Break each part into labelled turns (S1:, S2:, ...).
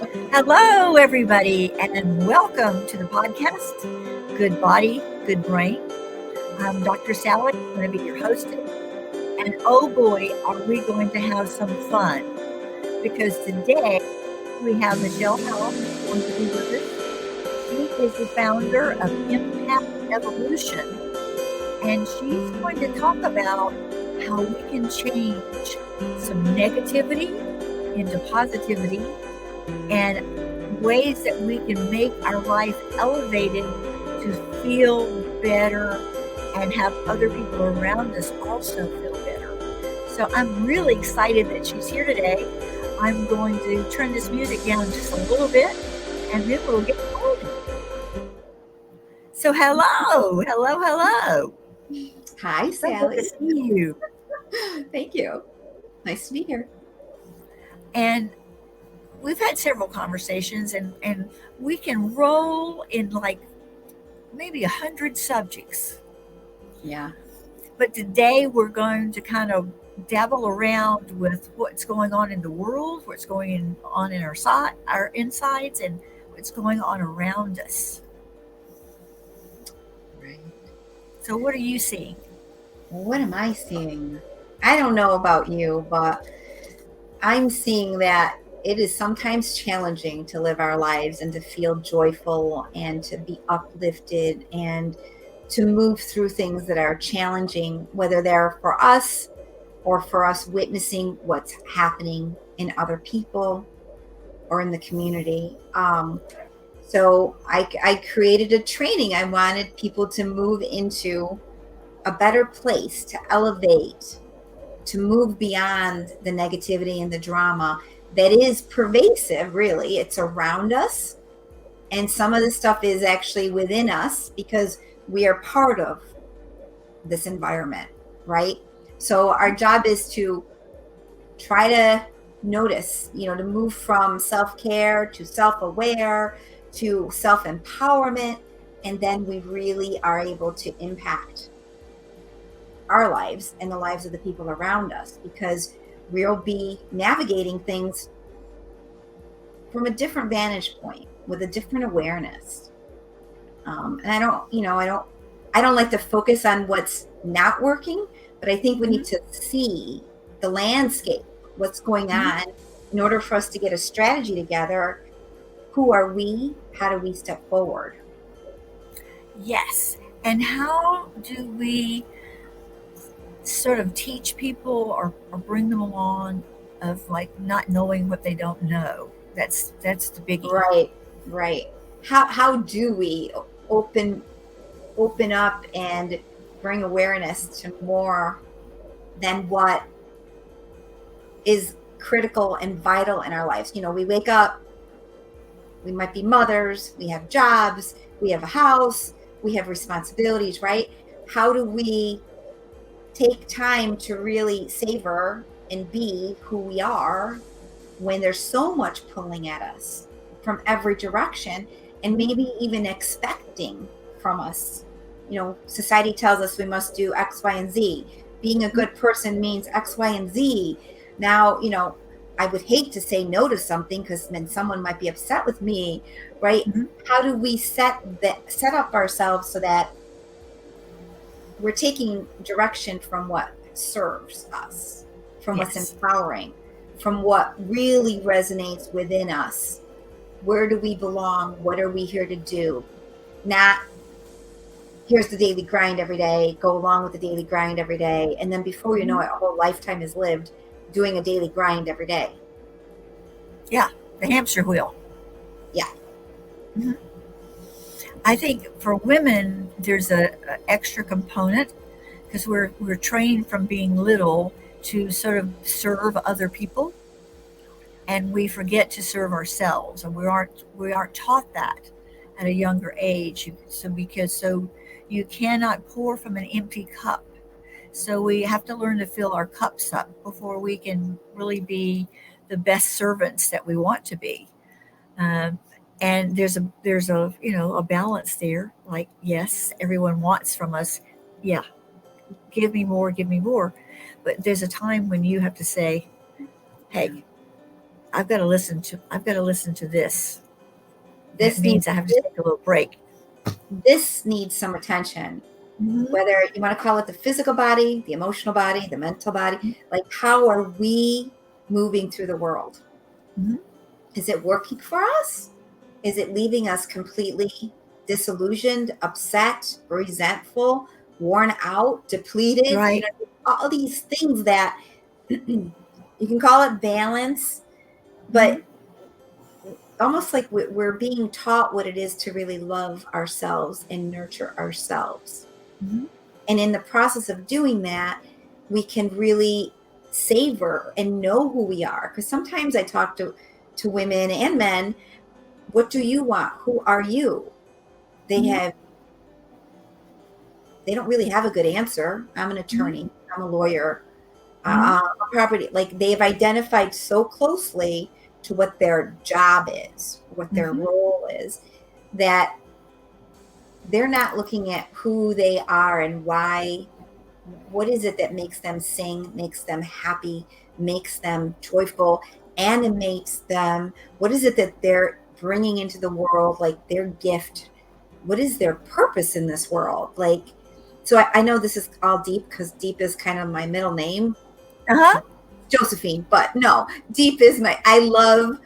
S1: Hello, everybody, and welcome to the podcast, Good Body, Good Brain. I'm Dr. Sally. I'm going to be your host. And oh boy, are we going to have some fun because today we have Michelle Howe going to be with us. She is the founder of Empath Evolution, and she's going to talk about how we can change some negativity into positivity and ways that we can make our life elevated to feel better and have other people around us also feel better. So I'm really excited that she's here today. I'm going to turn this music down just a little bit and then we'll get started. So hello.
S2: Hi,
S1: So good
S2: Sally.
S1: to see you.
S2: Thank you. Nice to be here.
S1: And we've had several conversations and we can roll in like maybe 100 subjects.
S2: Yeah.
S1: But today we're going to kind of dabble around with what's going on in the world, what's going on in our insides, and what's going on around us.
S2: Right.
S1: So, what are you seeing?
S2: What am I seeing? I don't know about you, but I'm seeing that it is sometimes challenging to live our lives and to feel joyful and to be uplifted and to move through things that are challenging, whether they're for us or for us witnessing what's happening in other people or in the community. So I created a training. I wanted people to move into a better place, to elevate, to move beyond the negativity and the drama that is pervasive, really. It's around us. And some of the stuff is actually within us because we are part of this environment, right? So our job is to try to notice, to move from self-care to self-aware to self-empowerment. And then we really are able to impact our lives and the lives of the people around us because we'll be navigating things from a different vantage point with a different awareness. And I don't like to focus on what's not working, but I think we need to see the landscape, what's going on in order for us to get a strategy together. Who are we? How do we step forward?
S1: Yes. And how do we sort of teach people or bring them along of like not knowing what they don't know? That's the biggie.
S2: Right. How do we open up and bring awareness to more than what is critical and vital in our lives? We wake up, we might be mothers, we have jobs, we have a house, we have responsibilities, right? How do we take time to really savor and be who we are when there's so much pulling at us from every direction and maybe even expecting from us? Society tells us we must do X, Y, and Z. Being a good person means X, Y, and Z. Now, I would hate to say no to something because then someone might be upset with me, right? How do we set up ourselves so that we're taking direction from what serves us, from what's empowering, from what really resonates within us? Where do we belong? What are we here to do? Not here's the daily grind every day, go along with the daily grind every day. And then before you know it, a whole lifetime is lived doing a daily grind every day.
S1: Yeah, the hamster wheel.
S2: Yeah.
S1: I think for women, there's a extra component because we're trained from being little to sort of serve other people, and we forget to serve ourselves, and we aren't taught that at a younger age. So you cannot pour from an empty cup. So we have to learn to fill our cups up before we can really be the best servants that we want to be. And there's a balance there. Like, yes, everyone wants from us, yeah, give me more, but there's a time when you have to say, hey, I've got to listen to this. That
S2: This needs
S1: means I have to take a little break.
S2: this needs some attention.
S1: Mm-hmm.
S2: Whether you want to call it the physical body, the emotional body, the mental body, like how are we moving through the world?
S1: Mm-hmm.
S2: Is it working for us? Is it leaving us completely disillusioned, upset, resentful, worn out, depleted?
S1: Right.
S2: All these things that you can call it balance,
S1: Mm-hmm.
S2: but almost like we're being taught what it is to really love ourselves and nurture ourselves.
S1: Mm-hmm.
S2: And in the process of doing that, we can really savor and know who we are. Because sometimes I talk to women and men, what do you want? Who are you?
S1: Mm-hmm.
S2: They don't really have a good answer. I'm an attorney. I'm a lawyer.
S1: Mm-hmm.
S2: A property, like they've identified so closely to what their job is, what their
S1: Mm-hmm.
S2: role is, that they're not looking at who they are and why. What is it that makes them sing, makes them happy, makes them joyful, animates them? What is it that they're bringing into the world, like their gift? What is their purpose in this world? Like, so I know this is all deep because deep is kind of my middle name,
S1: Uh-huh.
S2: Josephine, but no, deep is I love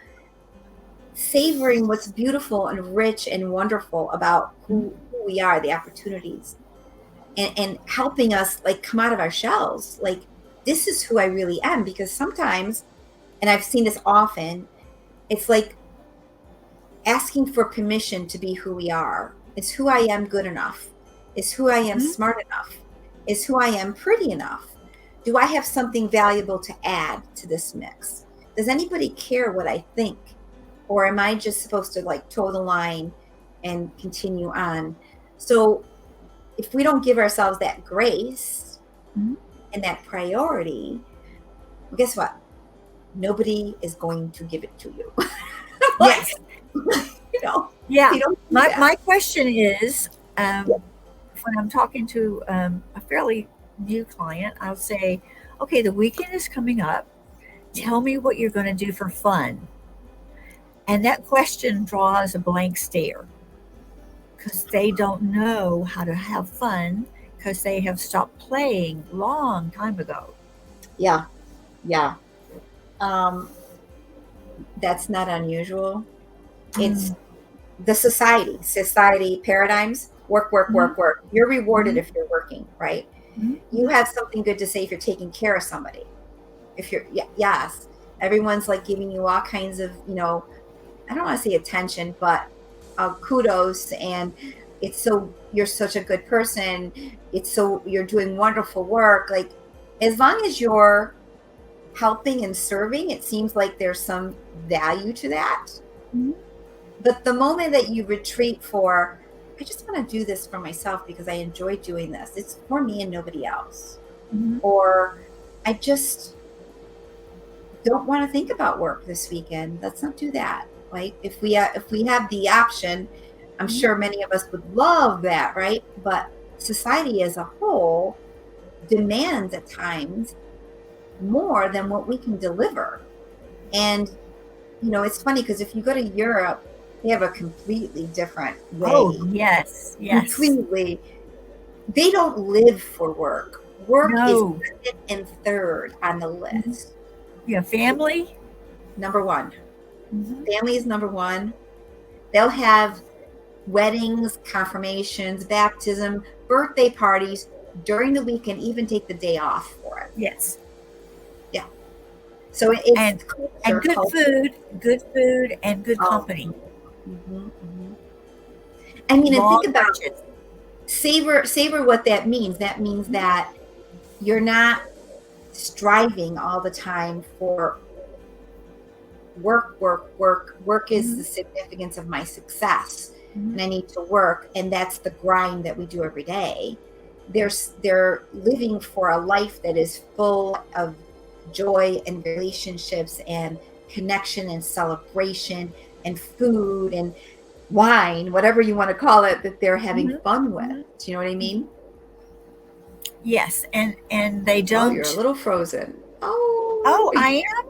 S2: savoring what's beautiful and rich and wonderful about who we are, the opportunities, and helping us like come out of our shells. Like, this is who I really am. Because sometimes, and I've seen this often, it's like asking for permission to be who we are. Is who I am good enough? Is who I am
S1: Mm-hmm.
S2: smart enough? Is who I am pretty enough? Do I have something valuable to add to this mix? Does anybody care what I think? Or am I just supposed to like toe the line and continue on? So if we don't give ourselves that grace
S1: Mm-hmm.
S2: and that priority, well, guess what? Nobody is going to give it to you. Like,
S1: Yes.
S2: Yeah.
S1: Yeah.
S2: You don't do
S1: My
S2: that.
S1: my question is, when I'm talking to a fairly new client, I'll say, okay, the weekend is coming up. Tell me what you're going to do for fun. And that question draws a blank stare because they don't know how to have fun because they have stopped playing long time ago.
S2: Yeah. Yeah. Um, that's not unusual. It's
S1: Mm.
S2: the society paradigms, work, work,
S1: Mhm.
S2: work, work. You're rewarded
S1: Mhm.
S2: if you're working, right?
S1: Mhm.
S2: You have something good to say if you're taking care of somebody. If you're, yes, everyone's like giving you all kinds of, I don't want to say attention, but kudos. And it's so, you're such a good person. It's so, you're doing wonderful work. Like, as long as you're helping and serving, it seems like there's some value to that.
S1: Mhm.
S2: But the moment that you retreat for, I just want to do this for myself because I enjoy doing this, it's for me and nobody else.
S1: Mhm.
S2: Or I just don't want to think about work this weekend. Let's not do that. Like, if we have the option, I'm
S1: Mhm.
S2: sure many of us would love that, right? But society as a whole demands at times more than what we can deliver. And it's funny because if you go to Europe, they have a completely different
S1: Oh,
S2: way.
S1: yes, yes.
S2: Completely. They don't live for work. Work is
S1: No.
S2: second and third on the
S1: Mhm.
S2: list.
S1: Your family?
S2: Number one.
S1: Mhm.
S2: Family is number one. They'll have weddings, confirmations, baptism, birthday parties during the week, and even take the day off for it.
S1: Yes.
S2: Yeah. So it's
S1: And
S2: culture, culture.
S1: good food and good
S2: Oh,
S1: company.
S2: I mean, and think
S1: Long
S2: about
S1: lunches.
S2: savor what that means. That means
S1: Mhm.
S2: that you're not striving all the time for work, work, work. Work is the
S1: Mhm.
S2: significance of my success,
S1: Mhm.
S2: and I need to work, and that's the grind that we do every day. They're living for a life that is full of joy and relationships and connection and celebration and food and wine, whatever you want to call it, that they're having
S1: Mhm.
S2: fun with.
S1: Mhm.
S2: Do you know what I
S1: Mhm.
S2: mean?
S1: Yes, and they
S2: Oh, you're a
S1: don't.
S2: little frozen. Oh,
S1: Oh, I am.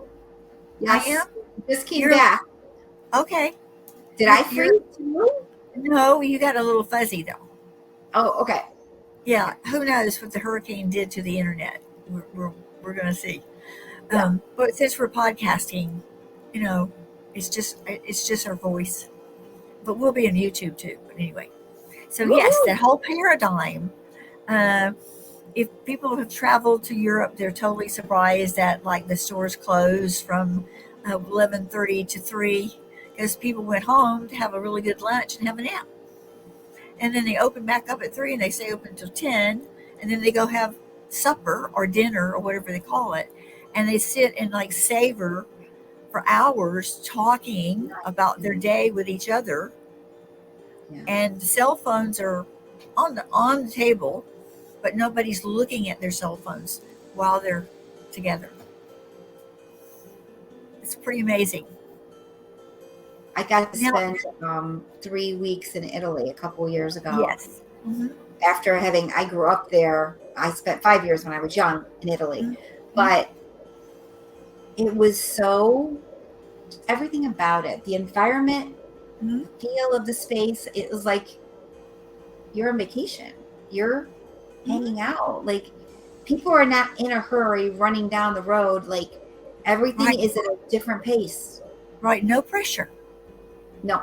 S1: I
S2: yes.
S1: am.
S2: Just came
S1: You're
S2: back.
S1: okay.
S2: Did I freeze too?
S1: No, you got a little fuzzy though.
S2: Oh, okay.
S1: Yeah, who knows what the hurricane did to the internet? We're going to see.
S2: Yeah.
S1: But since we're podcasting, you know, it's just our voice. But we'll be on YouTube too. But anyway, so yes,
S2: Woo-hoo.
S1: that whole paradigm. Uh, if people have traveled to Europe, they're totally surprised that like the stores closed from 11:30 to 3 because people went home to have a really good lunch and have a nap. And then they open back up at 3 and they stay open until 10. And then they go have supper or dinner or whatever they call it. And they sit and like savor for hours talking about their day with each other.
S2: Yeah.
S1: And the cell phones are on the table, but nobody's looking at their cell phones while they're together. It's pretty amazing.
S2: I got to
S1: Now,
S2: spend 3 weeks in Italy a couple years ago.
S1: yes. Mm-hmm.
S2: After I grew up there. I spent 5 years when I was young in Italy.
S1: Mm-hmm.
S2: But it was so, everything about it, the environment,
S1: Mm-hmm.
S2: the feel of the space, it was like you're on vacation. You're hanging out. Like, people are not in a hurry running down the road. Like, everything
S1: Right.
S2: is at a different pace.
S1: Right. No pressure.
S2: No.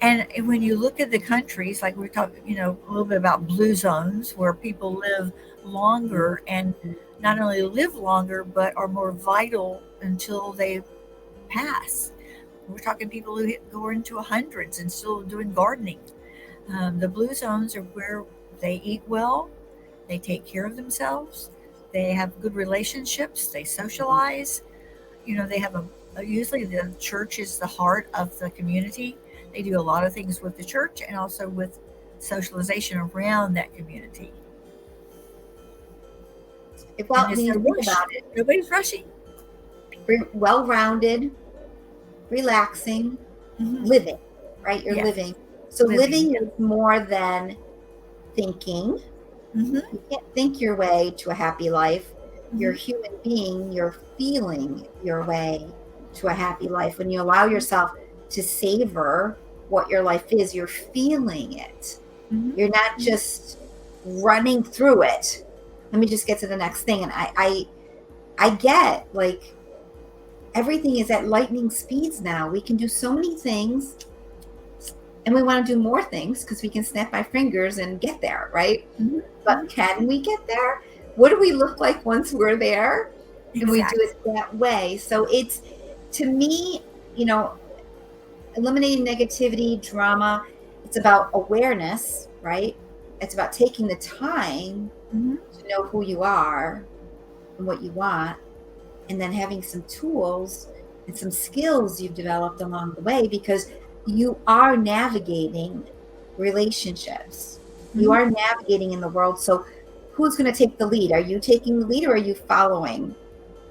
S1: And when you look at the countries, like we're talking, a little bit about blue zones where people live longer and not only live longer, but are more vital until they pass. We're talking people who go into hundreds and still doing gardening. The blue zones are where they eat well, they take care of themselves, they have good relationships, they socialize. They have usually the church is the heart of the community. They do a lot of things with the church and also with socialization around that community.
S2: Well,
S1: And
S2: when
S1: there's
S2: you
S1: no
S2: think
S1: rush.
S2: about it,
S1: Nobody's rushing.
S2: well-rounded, relaxing,
S1: Mm-hmm.
S2: living, right? You're
S1: Yes.
S2: living. So
S1: Living,
S2: living is more than thinking.
S1: Mm-hmm.
S2: You can't think your way to a happy life.
S1: Mm-hmm.
S2: You're a human being. You're feeling your way to a happy life. When you allow yourself to savor what your life is, you're feeling it.
S1: Mm-hmm.
S2: You're not just running through it. Let me just get to the next thing. And I get, like, everything is at lightning speeds now. We can do so many things, and we want to do more things because we can snap our fingers and get there, right?
S1: Mm-hmm.
S2: But can we get there? What do we look like once we're there?
S1: Exactly.
S2: And we do it that way. So it's, to me, eliminating negativity, drama, it's about awareness, right? It's about taking the time
S1: Mm-hmm.
S2: to know who you are and what you want, and then having some tools and some skills you've developed along the way, because you are navigating relationships.
S1: Mm-hmm.
S2: You are navigating in the world. So who's going to take the lead? Are you taking the lead, or are you following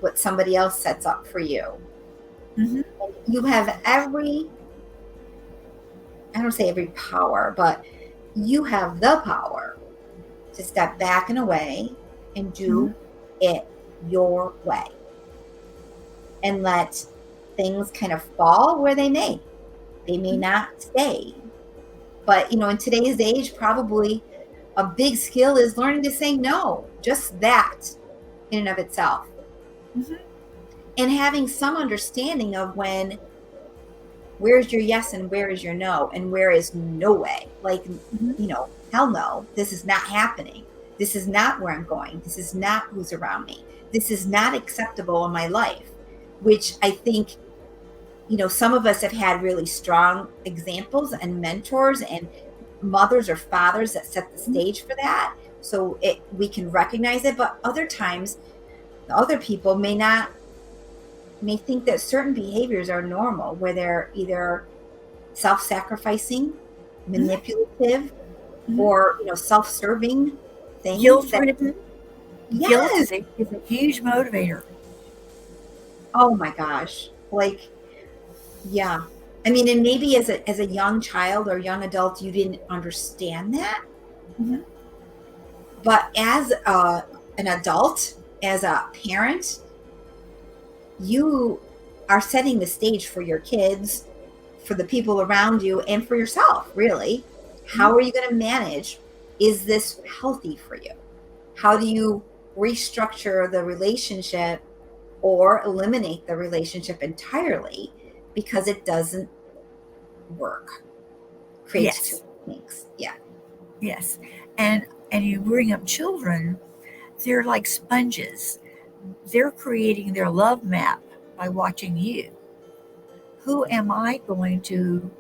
S2: what somebody else sets up for you?
S1: Mm-hmm.
S2: You have I don't say every power, but you have the power to step back and away and do it your way, and let things kind of fall where they may. They may not stay. But, in today's age, probably a big skill is learning to say no. Just that in and of itself.
S1: Mm-hmm.
S2: And having some understanding of where's your yes and where is your no, and where is no way. Like, hell no, this is not happening. This is not where I'm going. This is not who's around me. This is not acceptable in my life, which I think, some of us have had really strong examples and mentors and mothers or fathers that set the stage for that. So we can recognize it, but other times, other people may think that certain behaviors are normal, where they're either self-sacrificing, manipulative, or self-serving things.
S1: Guilt-ridden.
S2: Yes.
S1: Guilt is a huge motivator.
S2: Oh my gosh! Like, yeah. I mean, and maybe as a young child or young adult, you didn't understand that.
S1: Mm-hmm.
S2: But as an adult, as a parent, you are setting the stage for your kids, for the people around you, and for yourself, really. How are you going to manage? Is this healthy for you? How do you restructure the relationship or eliminate the relationship entirely because it doesn't work? Creates too
S1: Yes.
S2: many things. Yeah.
S1: Yes. And you bring up children, they're like sponges. They're creating their love map by watching you. Who am I going to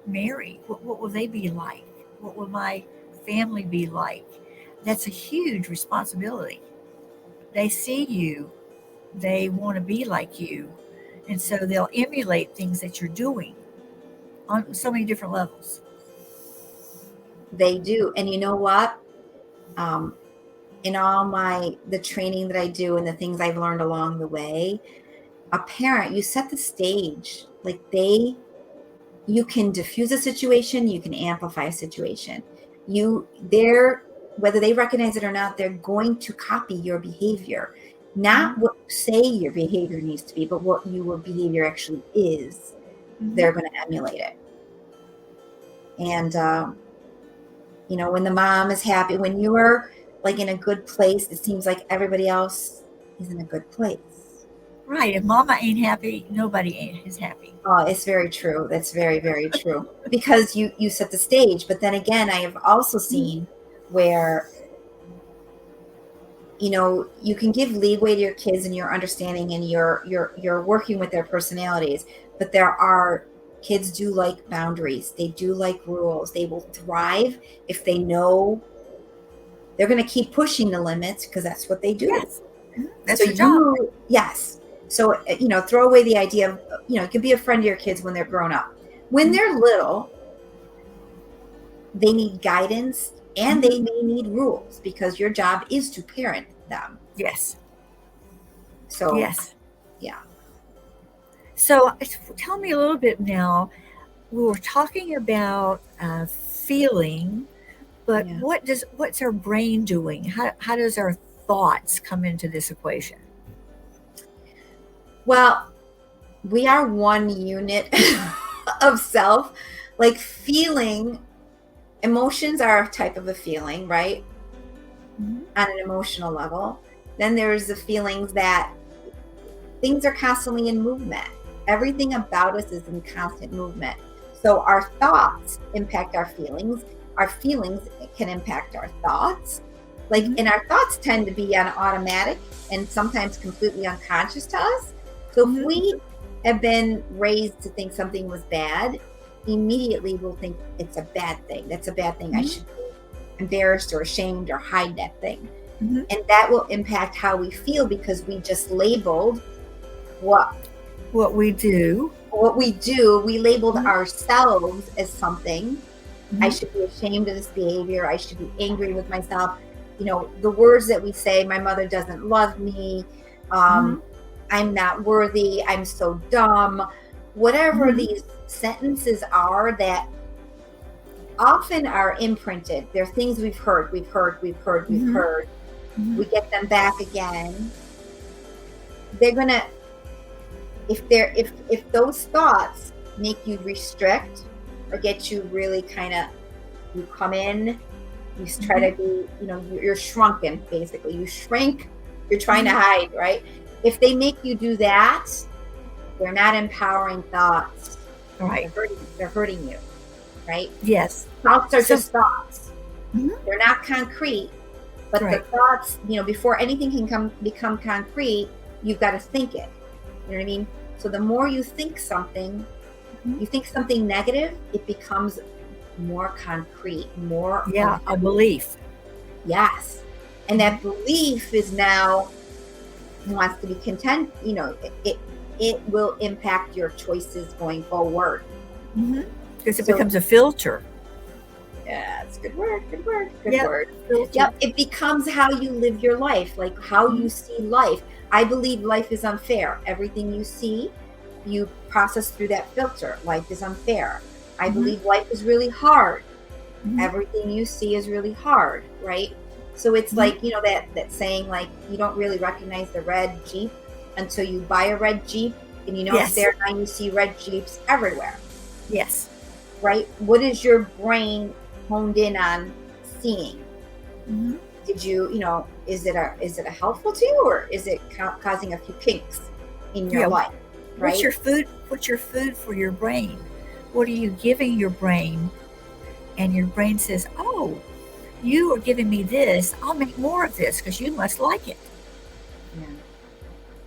S1: marry? What will they be like? What will my family be like? That's a huge responsibility. They see you, they want to be like you, and so they'll emulate things that you're doing on so many different levels.
S2: They do. And you know what? In all the training that I do and the things I've learned along the way, a parent, you set the stage. Like you can diffuse a situation, you can amplify a situation. They're, whether they recognize it or not, they're going to copy your behavior. Not what you say your behavior needs to be, but what your behavior actually is. They're going to emulate it. And, when the mom is happy, when you are like in a good place, it seems like everybody else is in a good place.
S1: Right. If mama ain't happy, nobody is happy.
S2: Oh, it's very true. That's very, very true. Because you set the stage. But then again, I have also seen where, you can give leeway to your kids and your understanding and you're working with their personalities. But there are kids do like boundaries. They do like rules. They will thrive if they know they're going to keep pushing the limits because that's what they do.
S1: Yes. That's
S2: So
S1: your job.
S2: yes. So, throw away the idea of, it can be a friend to your kids when they're grown up. When they're little, they need guidance and they may need rules because your job is to parent them.
S1: Yes.
S2: So,
S1: yes.
S2: Yeah.
S1: So tell me a little bit now. We were talking about feeling, but
S2: Yeah.
S1: what's our brain doing? How does our thoughts come into this equation?
S2: Well, we are one unit of self. Like feeling, emotions are a type of a feeling, right? On an emotional level. Then there's the feelings that things are constantly in movement. Everything about us is in constant movement. So our thoughts impact our feelings. Our feelings can impact our thoughts. And our thoughts tend to be on automatic and sometimes completely unconscious to us. So if we have been raised to think something was bad, immediately we'll think it's a bad thing. That's a bad thing. I should be embarrassed or ashamed or hide that thing. And that will impact how we feel because we just labeled what
S1: we do.
S2: We labeled ourselves as something. I should be ashamed of this behavior. I should be angry with myself. The words that we say, my mother doesn't love me. I'm not worthy. I'm so dumb. Whatever these sentences are that often are imprinted. They're things we've heard. We get them back again. They're gonna, if those thoughts make you restrict or get you really you come in, you try to be, you're shrunken, basically. You shrink, you're trying to hide, right? If they make you do that, they're not empowering thoughts.
S1: Right.
S2: They're hurting you, right?
S1: Yes.
S2: Thoughts are just thoughts. They're not concrete, but the thoughts, before anything can become concrete, you've got to think it. You know what I mean? So the more you think something, you think something negative, it becomes more concrete, more
S1: a belief.
S2: Yes. And that belief is now wants to be content, it will impact your choices going forward.
S1: Because it becomes a filter.
S2: Yeah, it's good word. Good word.
S1: Filter.
S2: Yep. It becomes how you live your life, like how you see life. I believe life is unfair. Everything you see, you process through that filter. Life is unfair. I believe life is really hard. Everything you see is really hard, right? So it's like, that saying, like, you don't really recognize the red Jeep until you buy a red Jeep and you notice
S1: Yes.
S2: there now you see red Jeeps everywhere,
S1: Yes.
S2: right? What is your brain honed in on seeing?
S1: Mhm.
S2: Did you, is it a helpful to you, or is it causing a few kinks in your
S1: Yeah.
S2: life,
S1: What's
S2: right?
S1: your food? What's your food for your brain? What are you giving your brain? And your brain says, "Oh, you are giving me this. I'll make more of this because you must like it."
S2: Yeah.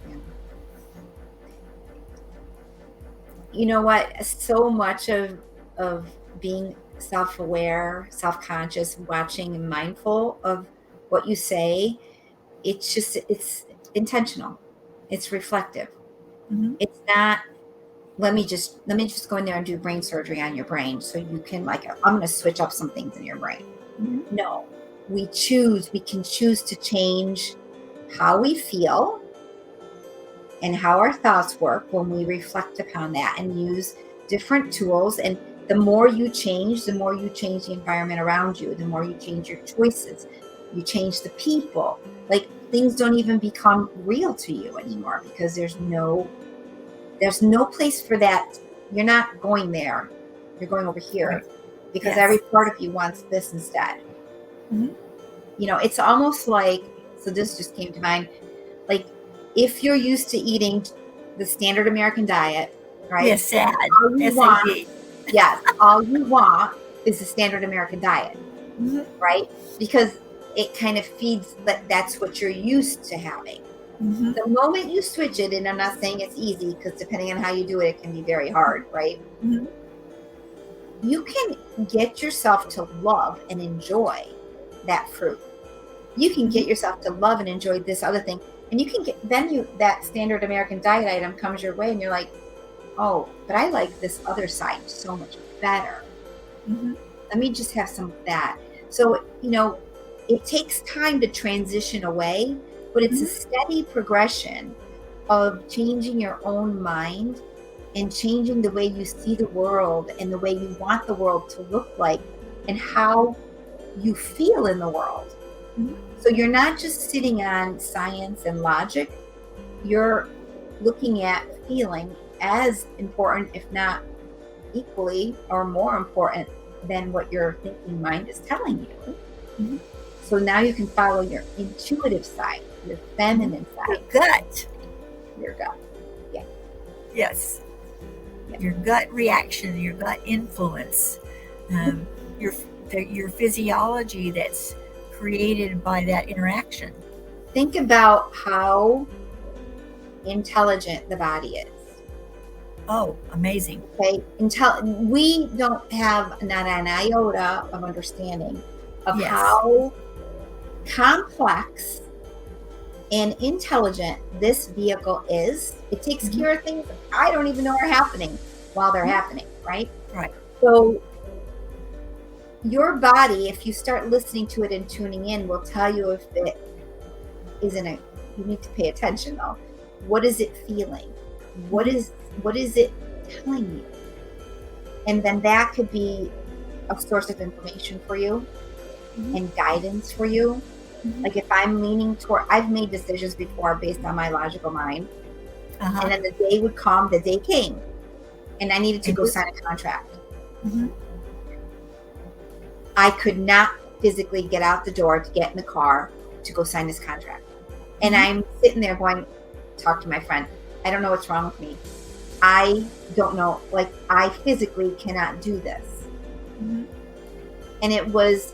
S2: Yeah. You know what? So much of being self-aware, self-conscious, watching and mindful of what you say, it's intentional. It's reflective.
S1: Mhm.
S2: It's not, let me just go in there and do brain surgery on your brain so you can, like, I'm going to switch up some things in your brain.
S1: Mhm.
S2: No. We can choose to change how we feel and how our thoughts work when we reflect upon that and use different tools. And the more you change, the more you change the environment around you, the more you change your choices, you change the people. Like, things don't even become real to you anymore because there's no place for that. You're not going there. You're going over
S1: Right.
S2: here because every
S1: Yes.
S2: part of you wants this instead.
S1: Mhm.
S2: It's almost like, so this just came to mind, like, if you're used to eating the standard American diet, right?
S1: Yes. Sad.
S2: All you want,
S1: SAD.
S2: yes, all you want is the standard American diet,
S1: Mhm.
S2: right? Because it kind of feeds that's what you're used to having.
S1: Mhm.
S2: The moment you switch it, and I'm not saying it's easy because depending on how you do it, it can be very hard, right?
S1: Mhm.
S2: You can get yourself to love and enjoy that fruit. You can
S1: Mhm.
S2: get yourself to love and enjoy this other thing. And you can get, then that standard American diet item comes your way and you're like, oh, but I like this other side so much better.
S1: Mhm.
S2: Let me just have some of that. So, it takes time to transition away, but it's a
S1: Mhm.
S2: steady progression of changing your own mind and changing the way you see the world and the way you want the world to look like and how you feel in the world.
S1: Mhm.
S2: So you're not just sitting on science and logic, you're looking at feeling as important, if not equally or more important than what your thinking mind is telling you.
S1: Mhm.
S2: So now you can follow your intuitive side, your
S1: Mhm.
S2: feminine
S1: Your
S2: side,
S1: gut.
S2: your gut. Yeah.
S1: Yes.
S2: Yeah.
S1: Your gut reaction, your gut influence, um, your your physiology that's created by that interaction.
S2: Think about how intelligent the body is.
S1: Oh, amazing.
S2: Okay. We don't have not an iota of understanding of
S1: Yes.
S2: how complex and intelligent this vehicle is. It takes
S1: Mhm.
S2: care of things I don't even know are happening while they're
S1: Mhm.
S2: happening, right?
S1: Right.
S2: So your body, if you start listening to it and tuning in, will tell you if it isn't a, you need to pay attention though. What is it feeling? What
S1: Mhm.
S2: is it telling you? And then that could be a source of information for you
S1: Mhm.
S2: and guidance for you.
S1: Mhm.
S2: Like, if I'm leaning toward, I've made decisions before based on my logical mind.
S1: Uh-huh.
S2: And then the day would come, the day came, and I needed to
S1: And
S2: go
S1: this.
S2: sign a contract.
S1: Mhm.
S2: I could not physically get out the door to get in the car to go sign this contract. And
S1: Mhm.
S2: I'm sitting there going, talk to my friend. I don't know what's wrong with me. I don't know. Like, I physically cannot do this.
S1: Mhm.
S2: And it was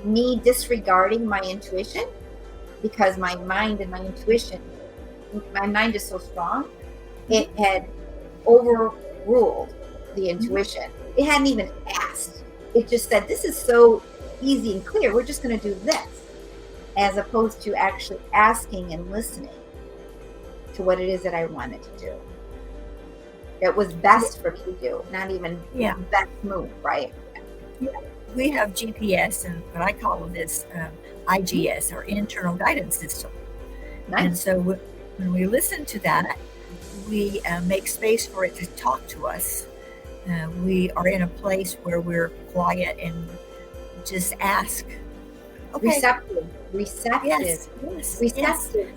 S2: me disregarding my intuition because my mind and my intuition, my mind is so strong, it
S1: Mhm.
S2: had overruled the
S1: Mhm.
S2: intuition. It hadn't even asked. It just said, this is so easy and clear. We're just going to do this, as opposed to actually asking and listening to what it is that I wanted to do. That was
S1: Yeah.
S2: best for me to do, not even
S1: Yeah.
S2: best move, right?
S1: Yeah. We have GPS, and what I call this
S2: Mhm.
S1: IGS, or internal guidance system. And
S2: Nice.
S1: so when we listen to that, we make space for it to talk to us. We are in a place where we're quiet and just ask, okay,
S2: Receptive, receptive,
S1: yes, yes, yes.
S2: receptive.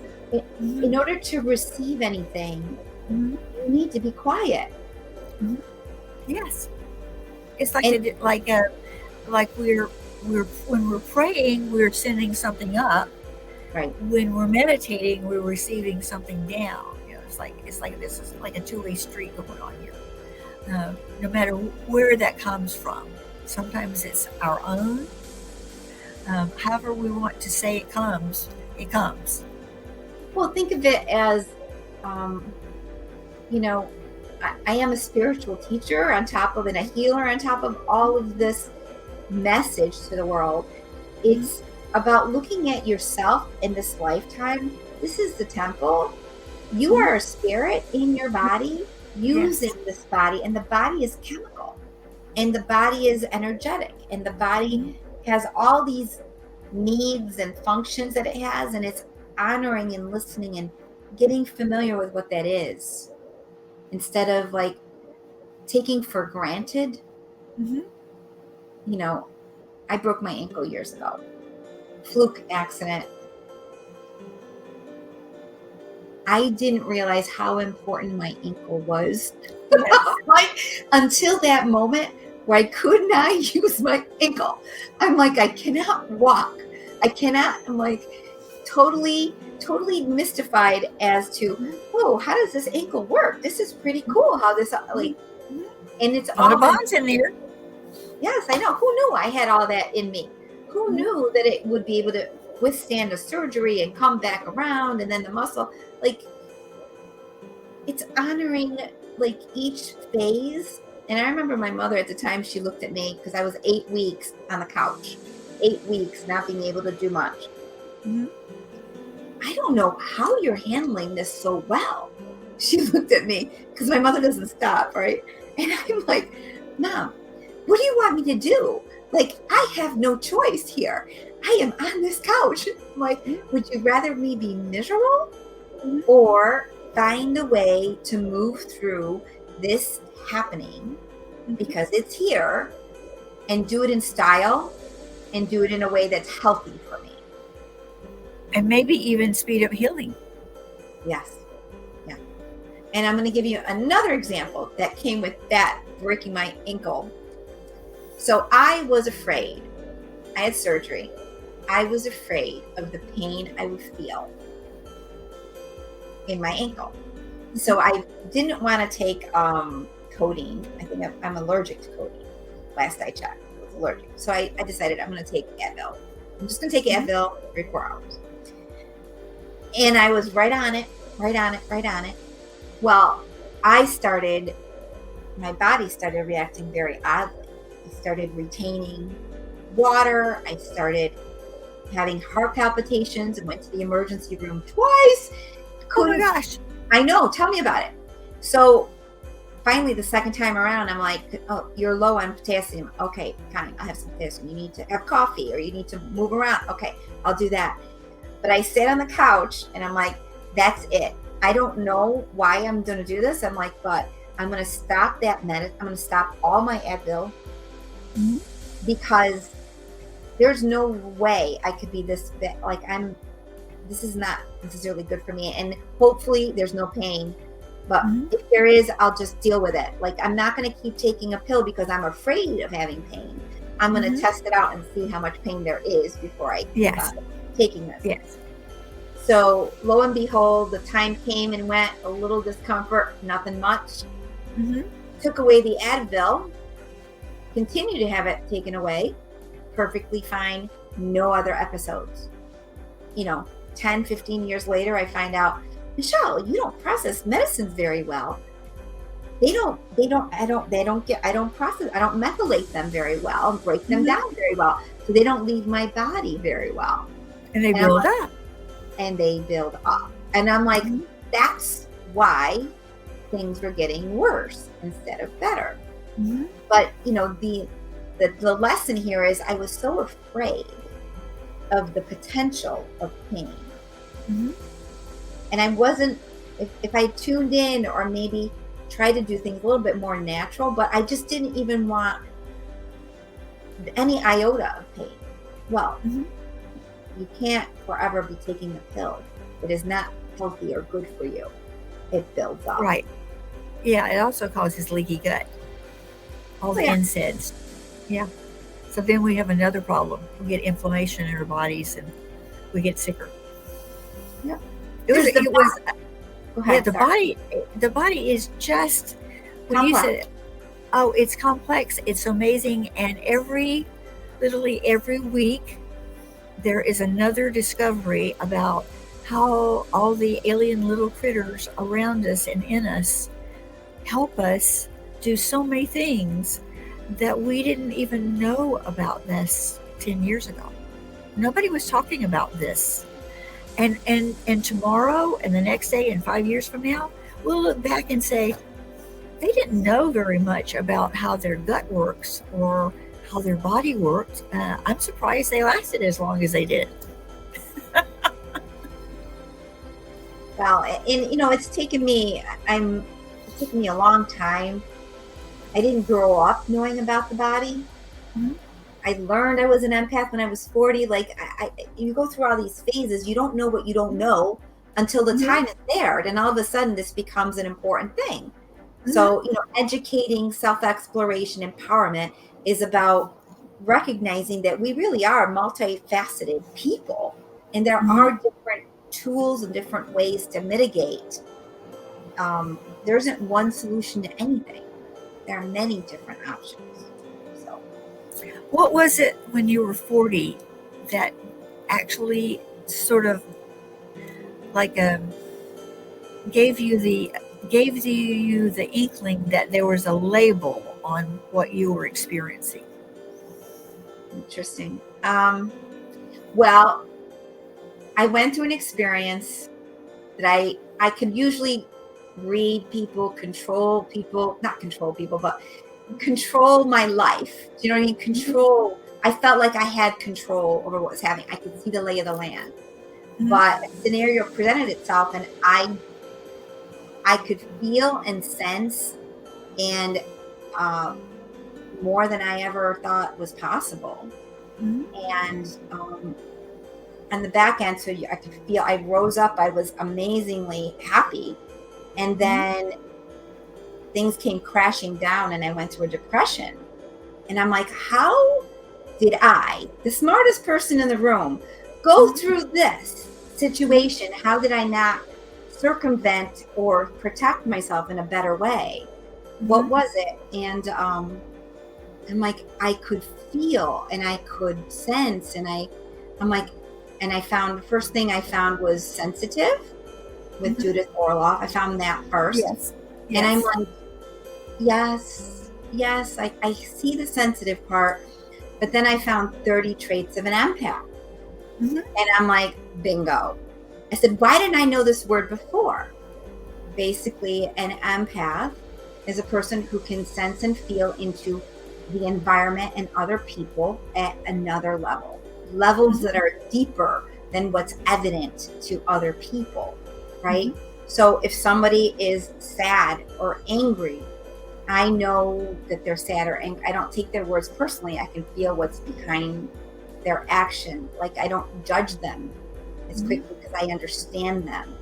S2: In order to receive anything,
S1: Mhm.
S2: you need to be quiet.
S1: Yes. It's like
S2: And
S1: we're when we're praying, we're sending something up.
S2: right.
S1: When we're meditating, we're receiving something down. It's like this is like a two-way street going on here. No matter where that comes from. Sometimes it's our own. However we want to say it comes, it comes.
S2: Well, think of it as, um, you know, I am a spiritual teacher on top of, and a healer on top of all of this message to the world. It's about looking at yourself in this lifetime. This is the temple. You are a spirit in your body using this body, and the body is chemical, and the body is energetic, and the body has all these needs and functions that it has, and it's honoring and listening and getting familiar with what that is instead of like taking for granted.
S1: Mm-hmm.
S2: You know, I broke my ankle years ago, fluke accident. I didn't realize how important my ankle was.
S1: Yes.
S2: Like, until that moment where I could not use my ankle. I'm like, I cannot walk. I cannot. I'm like totally mystified as to, oh, how does this ankle work? This is pretty cool how this like, and it's
S1: A lot
S2: all
S1: of bonds in there.
S2: yes, I know. Who knew I had all that in me? Who knew that it would be able to withstand a surgery and come back around, and then the muscle, like, it's honoring like each phase. And I remember my mother at the time, she looked at me because I was 8 weeks on the couch, 8 weeks not being able to do much. I don't know how you're handling this so well. She looked at me because my mother doesn't stop, right? And I'm like, Mom, what do you want me to do? Like, I have no choice here. I am on this couch. I'm like, would you rather me be miserable or find a way to move through this happening because it's here, and do it in style and do it in a way that's healthy for me?
S1: And maybe even speed up healing.
S2: Yes. Yeah. And I'm going to give you another example that came with that breaking my ankle. So I was afraid. I had surgery. I was afraid of the pain I would feel in my ankle. So I didn't want to take codeine. I think I'm allergic to codeine. Last I checked, I was allergic. So I decided I'm going to take Advil. I'm just going to take Advil every 4 hours. And I was right on it. Well, my body started reacting very oddly. I started retaining water. I started having heart palpitations and went to the emergency room twice.
S1: Oh my gosh.
S2: I know. Tell me about it. So finally, the second time around, I'm like, oh, you're low on potassium. Okay, fine. I'll have some potassium. You need to have coffee or you need to move around. Okay, I'll do that. But I sat on the couch and I'm like, that's it. I don't know why I'm going to do this. I'm like, but I'm going to stop that I'm going to stop all my Advil because there's no way I could be this bad. Like, this is not necessarily good for me. And hopefully there's no pain. But if there is, I'll just deal with it. Like, I'm not going to keep taking a pill because I'm afraid of having pain. I'm going to test it out and see how much pain there is before I taking this.
S1: Yes.
S2: So lo and behold, the time came and went. A little discomfort, nothing much. Took away the Advil. Continue to have it taken away. Perfectly fine. No other episodes. 10, 15 years later, I find out, Michelle, you don't process medicines very well. I don't methylate them very well, break them down very well. So they don't leave my body very well.
S1: And they build up.
S2: And they build up. And I'm like, that's why things were getting worse instead of better. But, the lesson here is I was so afraid of the potential of pain. And I wasn't, if I tuned in or maybe tried to do things a little bit more natural, but I just didn't even want any iota of pain. Well, you can't forever be taking the pill. It is not healthy or good for you, it builds up.
S1: Right. Yeah, it also causes leaky gut. All the
S2: Yeah.
S1: NSAIDs. Yeah. So then we have another problem. We get inflammation in our bodies and we get sicker.
S2: Yeah.
S1: It was
S2: Go
S1: yeah,
S2: ahead. Sorry.
S1: the body is just, when you
S2: Complex.
S1: said, oh, it's complex, it's amazing, and literally every week there is another discovery about how all the alien little critters around us and in us help us do so many things that we didn't even know about this 10 years ago. Nobody was talking about this. And tomorrow and the next day and 5 years from now, we'll look back and say, they didn't know very much about how their gut works or how their body worked. I'm surprised they lasted as long as they did.
S2: Well, and it's taken me a long time. I didn't grow up knowing about the body.
S1: Mhm.
S2: I learned I was an empath when I was 40. Like you go through all these phases. You don't know what you don't know until the
S1: Mhm.
S2: time is there. And all of a sudden this becomes an important thing.
S1: Mhm.
S2: So, educating, self-exploration, empowerment is about recognizing that we really are multifaceted people. And there
S1: Mhm.
S2: are different tools and different ways to mitigate. There isn't one solution to anything. There are many different options. So
S1: What was it when you were 40 that actually sort of like gave you the inkling that there was a label on what you were experiencing?
S2: interesting. Well, I went through an experience that I could usually read people, not control people, but control my life. Do you know what I mean? Control. I felt like I had control over what was happening. I could see the lay of the land.
S1: Mhm.
S2: But a scenario presented itself, and I could feel and sense, and more than I ever thought was possible.
S1: Mhm.
S2: And on the back end, so I could feel. I rose up. I was amazingly happy, and then things came crashing down, and I went through a depression. And I'm like, how did I, the smartest person in the room, go through this situation? How did I not circumvent or protect myself in a better way? What was it? And I'm like, I could feel and I could sense, and I'm like, and I found, the first thing I found was sensitive with Judith Orloff. I found that first.
S1: Yes.
S2: And I'm like, yes, I see the sensitive part. But then I found 30 traits of an empath.
S1: Mhm.
S2: And I'm like, bingo. I said, why didn't I know this word before? Basically, an empath is a person who can sense and feel into the environment and other people at another level, levels that are deeper than what's evident to other people, right? So if somebody is sad or angry, I know that they're sad or angry. I don't take their words personally. I can feel what's behind their action. Like, I don't judge them as quickly because I understand them.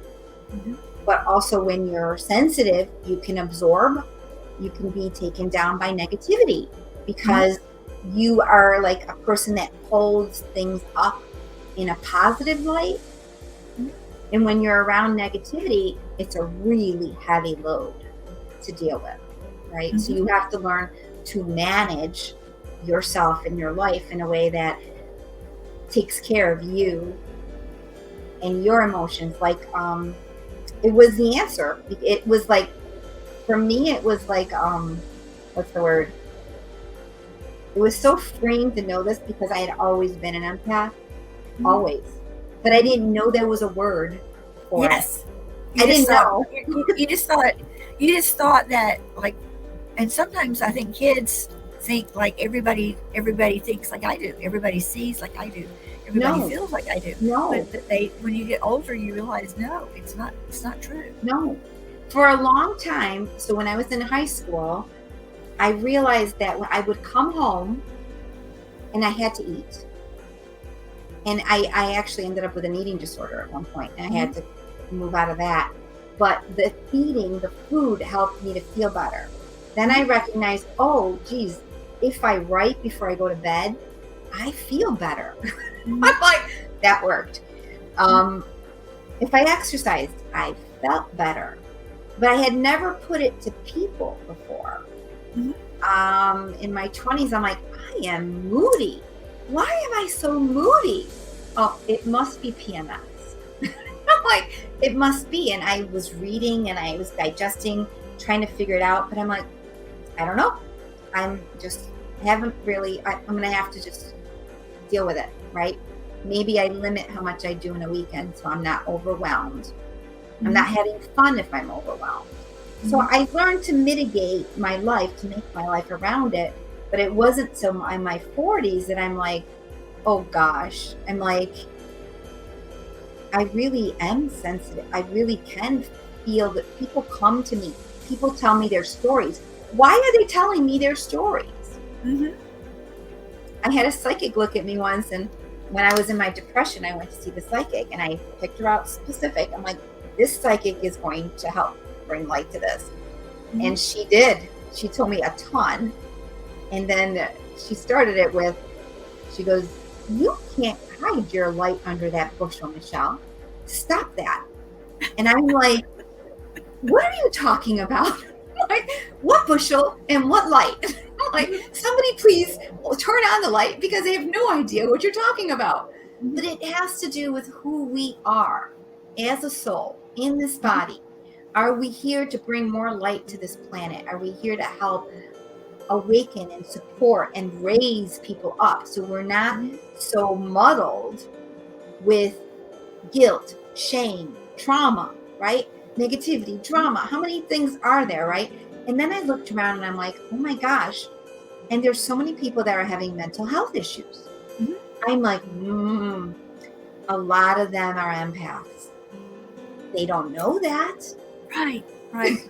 S2: But also, when you're sensitive, you can absorb, you can be taken down by negativity because you are like a person that holds things up in a positive light. And when you're around negativity, it's a really heavy load to deal with, right? So you have to learn to manage yourself and your life in a way that takes care of you and your emotions. Like, it was the answer. It was like, for me, it was like, what's the word? It was so freeing to know this because I had always been an empath, always. But I didn't know there was a word for it. I didn't know.
S1: You just thought that, like, and sometimes I think kids think like everybody thinks like I do. Everybody sees like I do. Everybody feels like I do.
S2: No.
S1: But when you get older, you realize, no, it's not true.
S2: No. For a long time, so when I was in high school, I realized that when I would come home and I had to eat. And I actually ended up with an eating disorder at one point. And I had to move out of that. But the food helped me to feel better. Then I recognized, oh, geez, if I write before I go to bed, I feel better.
S1: Mhm.
S2: I'm like, that worked. If I exercised, I felt better. But I had never put it to people before.
S1: Mhm.
S2: In my 20s, I'm like, I am moody. Why am I so moody? Oh, it must be PMS. I'm like, it must be. And I was reading and I was digesting, trying to figure it out. But I'm like, I don't know. I'm just haven't really, I'm going to have to just deal with it, right? Maybe I limit how much I do in a weekend so I'm not overwhelmed. I'm not having fun if I'm overwhelmed. So I learned to mitigate my life, to make my life around it. But it wasn't till in my 40s that I'm like, oh gosh, I'm like, I really am sensitive. I really can feel that people come to me. People tell me their stories. Why are they telling me their stories?
S1: Mhm.
S2: I had a psychic look at me once, and when I was in my depression, I went to see the psychic, and I picked her out specific. I'm like, this psychic is going to help bring light to this.
S1: Mhm.
S2: And she did. She told me a ton. And then she started it with, she goes, you can't hide your light under that bushel, Michelle. Stop that. And I'm like, what are you talking about? Like, what bushel and what light? I'm like, somebody please turn on the light because I have no idea what you're talking about. But it has to do with who we are as a soul in this body. Are we here to bring more light to this planet? Are we here to help awaken and support and raise people up so we're not so muddled with guilt, shame, trauma, right? Negativity, drama. How many things are there, right? And then I looked around and I'm like, oh my gosh. And there's so many people that are having mental health issues.
S1: Mhm.
S2: I'm like, a lot of them are empaths. They don't know that.
S1: Right. Right.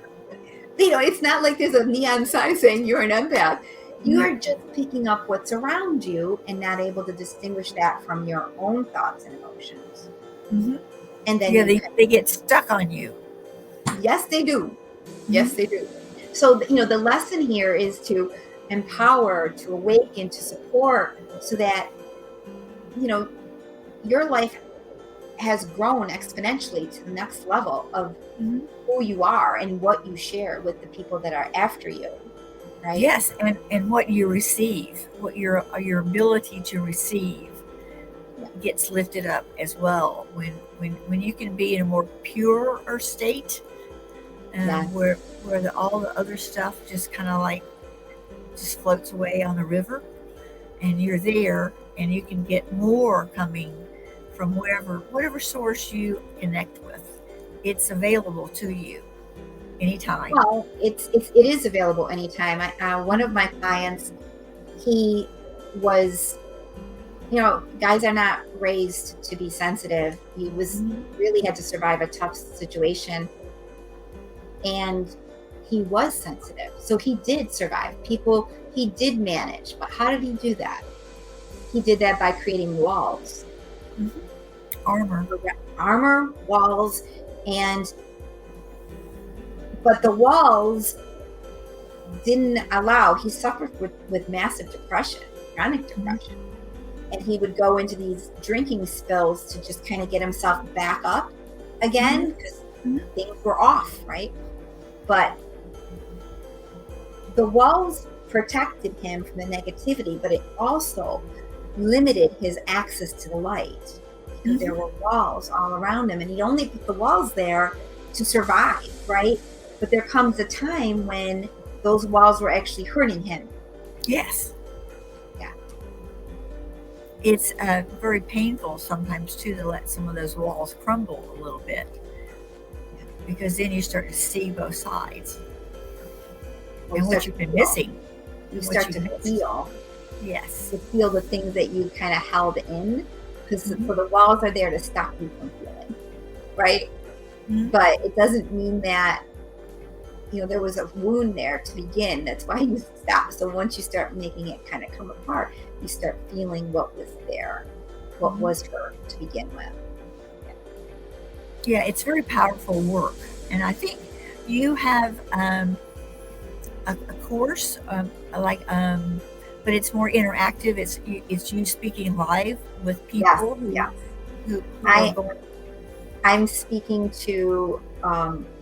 S2: It's not like there's a neon sign saying you're an empath. You are just picking up what's around you and not able to distinguish that from your own thoughts and emotions.
S1: Mhm.
S2: And then
S1: Yeah, they get stuck on you.
S2: yes, they do. Yes, they do. So, the lesson here is to empower, to awaken, to support so that, your life has grown exponentially to the next level of
S1: Mhm.
S2: who you are and what you share with the people that are after you, right?
S1: Yes, and what you receive, what your ability to receive gets lifted up as well. When you can be in a more purer state,
S2: Yes.
S1: where all the other stuff just kind of like just floats away on the river, and you're there, and you can get more coming from whatever source you connect with. It's available to you anytime.
S2: Well, it is available anytime. One of my clients, he was, guys are not raised to be sensitive. He was really had to survive a tough situation, and he was sensitive. So he did survive. He did manage. But how did he do that? He did that by creating walls. Armor, walls, but the walls didn't allow. He suffered with massive depression, chronic depression. And he would go into these drinking spills to just kind of get himself back up again because things were off, right? But the walls protected him from the negativity, but it also limited his access to the light because there were walls all around him, and he only put the walls there to survive, right? But there comes a time when those walls were actually hurting him.
S1: Yes.
S2: Yeah.
S1: It's very painful sometimes too to let some of those walls crumble a little bit, because then you start to see both sides and what you've been missing.
S2: You start to feel.
S1: Yes.
S2: To feel the things that you kind of held in, because so the walls are there to stop you from feeling, right? But it doesn't mean that there was a wound there to begin. That's why you stop. So once you start making it kind of come apart, you start feeling what was there, what was hurt to begin with.
S1: Yeah, it's very powerful work. And I think you have a course, but it's more interactive. It's you speaking live with
S2: Yes,
S1: people
S2: yes.
S1: who are
S2: I
S1: going.
S2: I'm speaking to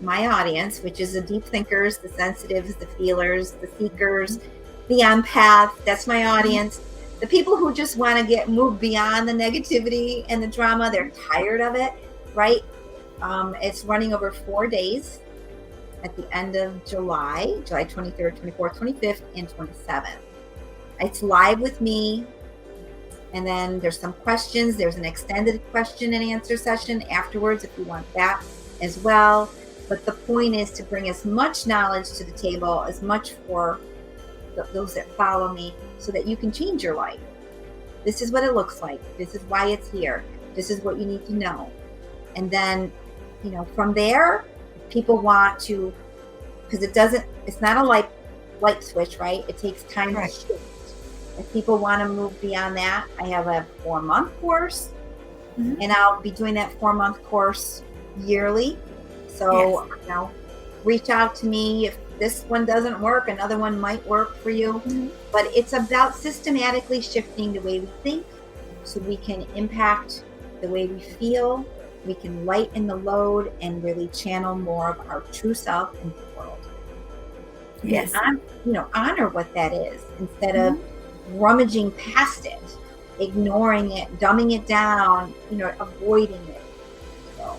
S2: my audience, which is the deep thinkers, the sensitives, the feelers, the seekers, the empath. That's my audience. The people who just want to get moved beyond the negativity and the drama. They're tired of it, right? It's running over 4 days at the end of July 23rd, 24th, 25th, and 27th. It's live with me. And then there's some questions. There's an extended question and answer session afterwards if you want that as well. But the point is to bring as much knowledge to the table, as much for those that follow me, so that you can change your life. This is what it looks like. This is why it's here. This is what you need to know. And then, from there, people want to, because it's not a light switch, right? It takes time to shift. If people want to move beyond that, I have a 4-month course, and I'll be doing that 4-month course yearly. So, reach out to me. If this one doesn't work, another one might work for you. But it's about systematically shifting the way we think so we can impact the way we feel. We can lighten the load and really channel more of our true self into the world.
S1: Yes.
S2: And, honor what that is instead of rummaging past it, ignoring it, dumbing it down, avoiding it. So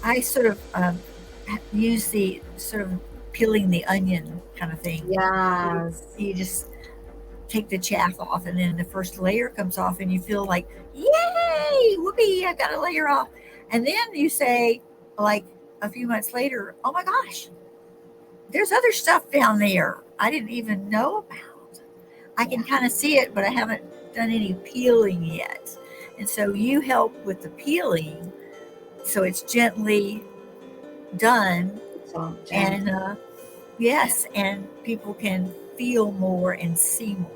S1: I sort of use the sort of peeling the onion kind of thing.
S2: Yes.
S1: You just take the chaff off, and then the first layer comes off, and you feel like, yay, whoopee, I got a layer off. And then you say, like a few months later, oh my gosh, there's other stuff down there I didn't even know about. I can kind of see it, but I haven't done any peeling yet. And so you help with the peeling, so it's gently done. And yes, and people can feel more and see more.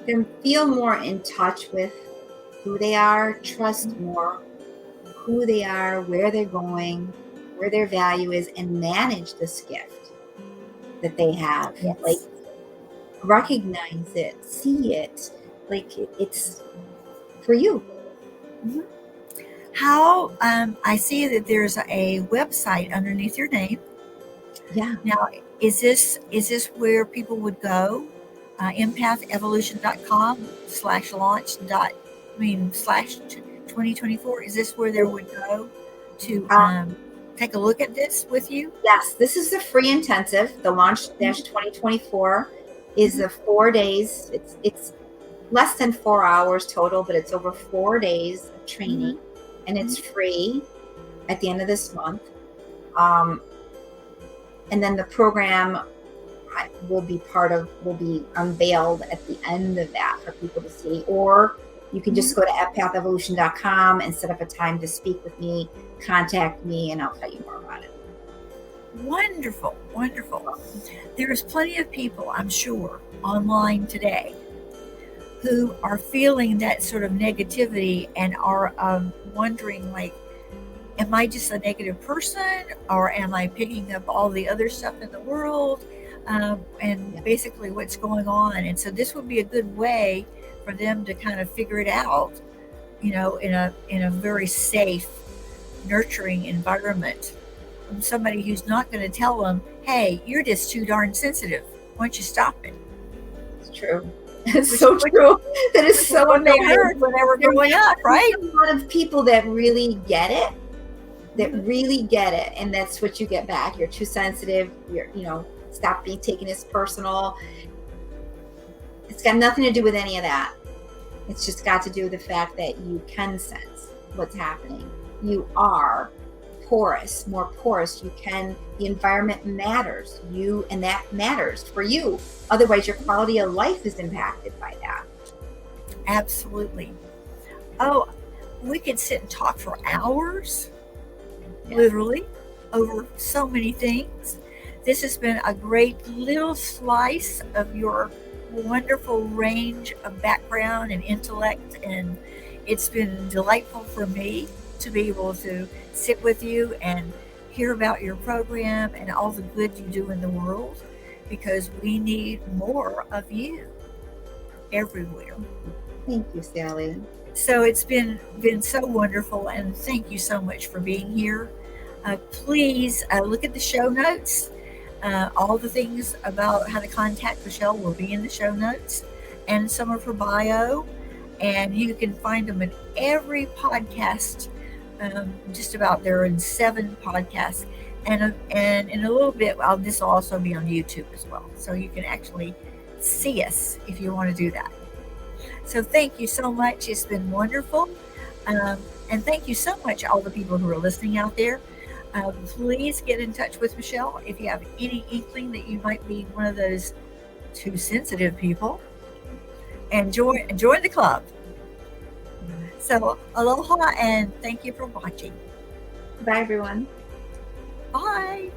S2: Can feel more in touch with who they are, trust more who they are, where they're going, where their value is, and manage this gift that they have.
S1: Yes.
S2: Like, recognize it, see it, like it's for you.
S1: How I see that there's a website underneath your name.
S2: Yeah.
S1: Now, is this where people would go? empathevolution.com/launch/2024. Is this where they would go to take a look at this with you?
S2: Yes, this is a free intensive. The launch-2024 is a 4 days. It's less than 4 hours total, but it's over 4 days of training, and it's free at the end of this month. And then the program will be unveiled at the end of that for people to see. Or you can just go to empathevolution.com and set up a time to speak with me, contact me, and I'll tell you more about it.
S1: Wonderful, wonderful. There's plenty of people, I'm sure, online today who are feeling that sort of negativity and are wondering, like, am I just a negative person, or am I picking up all the other stuff in the world? And basically what's going on. And so this would be a good way for them to kind of figure it out, in a very safe, nurturing environment. From somebody who's not going to tell them, hey, you're just too darn sensitive. Why don't you stop it?
S2: It's true. It's so true. That is so
S1: what they heard when they were growing up, right?
S2: There's a lot of people that really get it. And that's what you get back. You're too sensitive. Stop being taken as personal. It's got nothing to do with any of that. It's just got to do with the fact that you can sense what's happening. You are more porous. The environment matters. And that matters for you. Otherwise, your quality of life is impacted by that.
S1: Absolutely. Oh, we could sit and talk for hours, literally, over so many things. This has been a great little slice of your wonderful range of background and intellect, and it's been delightful for me to be able to sit with you and hear about your program and all the good you do in the world, because we need more of you everywhere.
S2: Thank you, Sally.
S1: So it's been so wonderful, and thank you so much for being here. Please look at the show notes. All the things about how to contact Michelle will be in the show notes, and some of her bio. And you can find them in every podcast. Just about there are in 7 podcasts, and in a little bit, this will also be on YouTube as well, so you can actually see us if you want to do that. So thank you so much. It's been wonderful. And thank you so much, all the people who are listening out there. Please get in touch with Michelle if you have any inkling that you might be one of those too sensitive people, and join the club. So aloha, and thank you for watching.
S2: Bye, everyone.
S1: Bye.